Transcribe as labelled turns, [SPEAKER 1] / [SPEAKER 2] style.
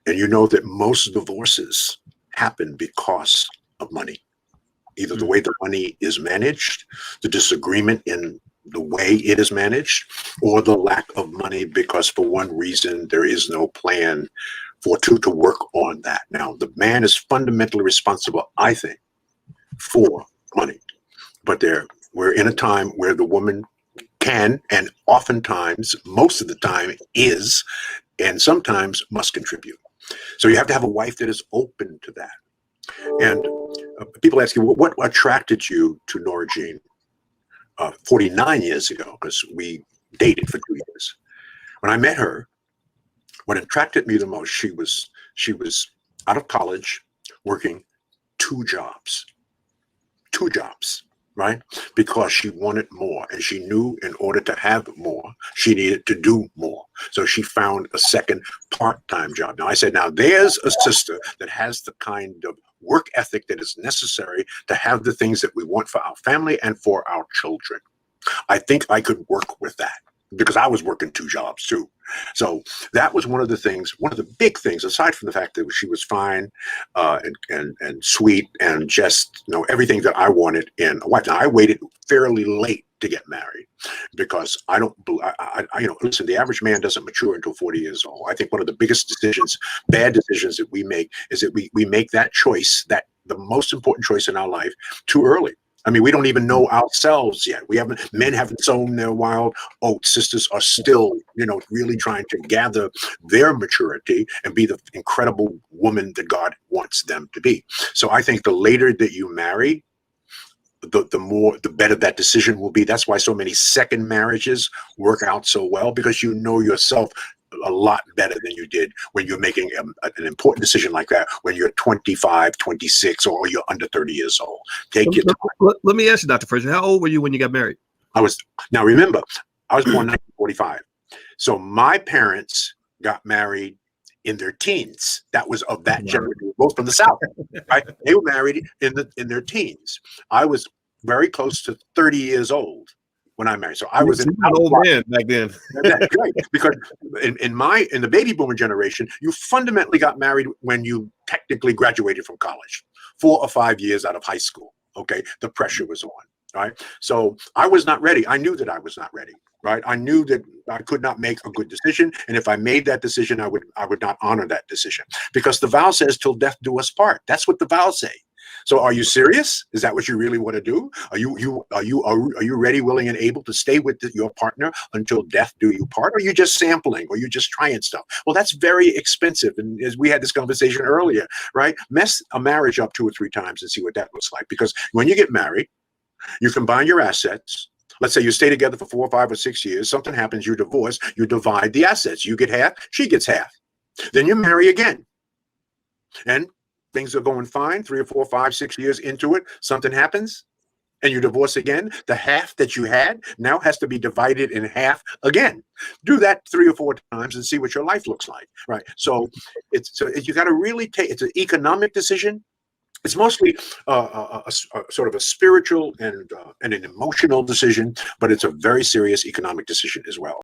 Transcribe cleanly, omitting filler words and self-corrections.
[SPEAKER 1] And you know that most divorces happen because of money. Either the way the money is managed, the disagreement in the way it is managed, or the lack of money because for one reason there is no plan for two to work on that. Now, the man is fundamentally responsible, I think, for money. But we're in a time where the woman can, and oftentimes, most of the time, is, and sometimes must contribute. So you have to have a wife that is open to that. And people ask you, what attracted you to Nora Jean 49 years ago? Because we dated for 2 years. When I met her, what attracted me the most, she was out of college, working two jobs, right? Because she wanted more, and she knew in order to have more, she needed to do more. So she found a second part-time job. Now I said, now there's a sister that has the kind of work ethic that is necessary to have the things that we want for our family and for our children. I think I could work with that because I was working two jobs too. So that was one of the things, one of the big things, aside from the fact that she was fine and sweet and just, everything that I wanted in a wife. Now, I waited fairly late to get married because listen, the average man doesn't mature until 40 years old. I think one of the biggest decisions, bad decisions that we make is that we make that choice, that the most important choice in our life, too early. I mean, we don't even know ourselves yet. Men haven't sown their wild oats. Sisters are still, really trying to gather their maturity and be the incredible woman that God wants them to be. So I think the later that you marry, the better that decision will be. That's why so many second marriages work out so well, because you know yourself a lot better than you did when you're making an important decision like that when you're 25, 26, or you're under 30 years old. Take your time.
[SPEAKER 2] Let me ask you, Dr. Fraser, how old were you when you got married?
[SPEAKER 1] Now remember, I was born in 1945. So my parents got married in their teens. That was of that generation, both from the South. Right? They were married in their teens. I was very close to 30 years old when I married. So I was an
[SPEAKER 2] old man back then.
[SPEAKER 1] Right. Because in the baby boomer generation, you fundamentally got married when you technically graduated from college, 4 or 5 years out of high school. Okay. The pressure was on. Right. So I was not ready. I knew that I was not ready. Right. I knew that I could not make a good decision. And if I made that decision, I would not honor that decision, because the vow says till death do us part. That's what the vows say. So are you serious? Is that what you really want to do? Are you ready, willing, and able to stay with your partner until death do you part? Or are you just sampling, or you just trying stuff? Well, that's very expensive. And as we had this conversation earlier, right? Mess a marriage up 2 or 3 times and see what that looks like. Because when you get married, you combine your assets. Let's say you stay together for 4 or 5 or 6 years. Something happens, you divorce, you divide the assets. You get half, she gets half. Then you marry again. And things are going fine, 3 or 4, 5, 6 years into it, something happens and you divorce again. The half that you had now has to be divided in half again. Do that 3 or 4 times and see what your life looks like, right? So you got to really it's an economic decision. It's mostly a sort of a spiritual and an emotional decision, but it's a very serious economic decision as well.